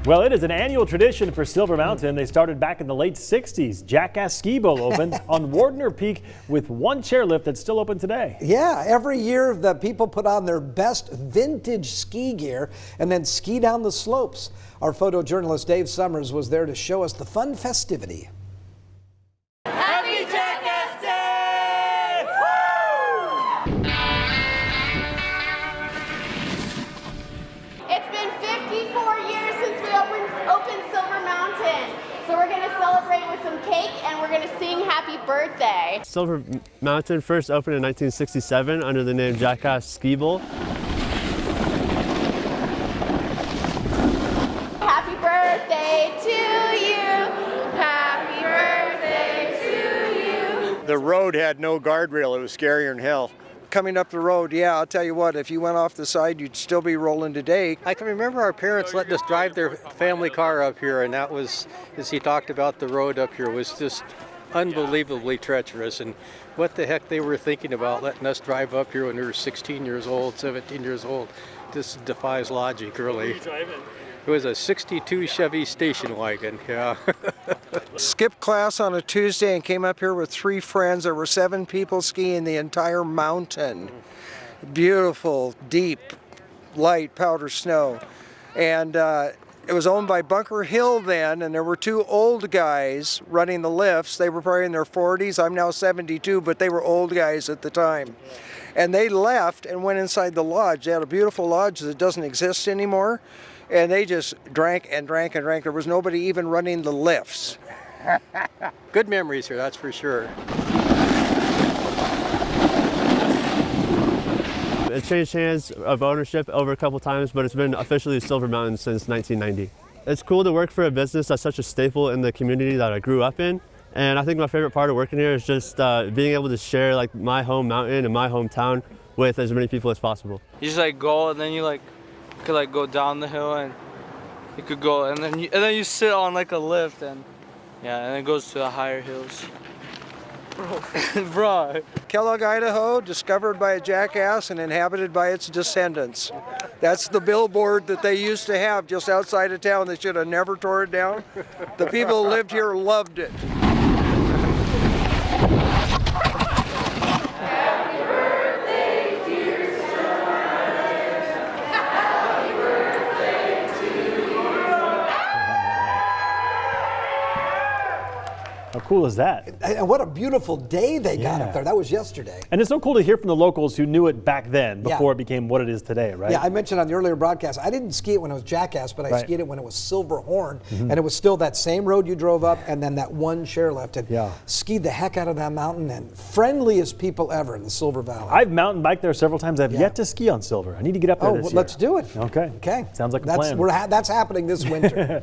Well, it is an annual tradition for Silver Mountain. They started back in the late 60s. Jackass Ski Bowl opened on Wardner Peak with one chairlift that's still open today. Yeah, every year the people put on their best vintage ski gear and then ski down the slopes. Our photojournalist Dave Summers was there to show us the fun festivity. Happy Jackass Day! Woo! It's been 54 years since we opened Silver Mountain. So we're going to celebrate with some cake and we're going to sing happy birthday. Silver Mountain first opened in 1967 under the name Jackass Ski Bowl. Happy birthday to you. Happy birthday to you. The road had no guardrail. It was scarier than hell. Coming up the road, yeah, I'll tell you what, if you went off the side, you'd still be rolling today. I can remember our parents letting us drive their family car up here, and that was, as he talked about, the road up here was just unbelievably treacherous. And what the heck they were thinking about letting us drive up here when we were 16 years old, 17 years old, just defies logic, really. It was a 62 Chevy station wagon, yeah. Skipped class on a Tuesday and came up here with 3 friends. There were 7 people skiing the entire mountain. Beautiful, deep, light powder snow. And it was owned by Bunker Hill then, and there were 2 old guys running the lifts. They were probably in their 40s. I'm now 72, but they were old guys at the time. And they left and went inside the lodge. They had a beautiful lodge that doesn't exist anymore. And they just drank and drank and drank. There was nobody even running the lifts. Good memories here, that's for sure. It changed hands of ownership over a couple times, but it's been officially Silver Mountain since 1990. It's cool to work for a business that's such a staple in the community that I grew up in. And I think my favorite part of working here is just being able to share like my home mountain and my hometown with as many people as possible. You just go and then you could go down the hill and you could go and then you sit on a lift and and it goes to the higher hills. Bro. Kellogg, Idaho, discovered by a jackass and inhabited by its descendants. That's the billboard that they used to have just outside of town. They should have never tore it down. The people who lived here loved it. How cool is that? And what a beautiful day they got up there. That was yesterday. And it's so cool to hear from the locals who knew it back then before it became what it is today, right? Yeah, I mentioned on the earlier broadcast, I didn't ski it when it was Jackass, but I skied it when it was Silverhorn. And it was still that same road you drove up and then that one chairlift. And skied the heck out of that mountain, and friendliest people ever in the Silver Valley. I've mountain biked there several times. I've yet to ski on Silver. I need to get up there this year. Let's do it. Okay. Sounds like a plan. That's happening this winter.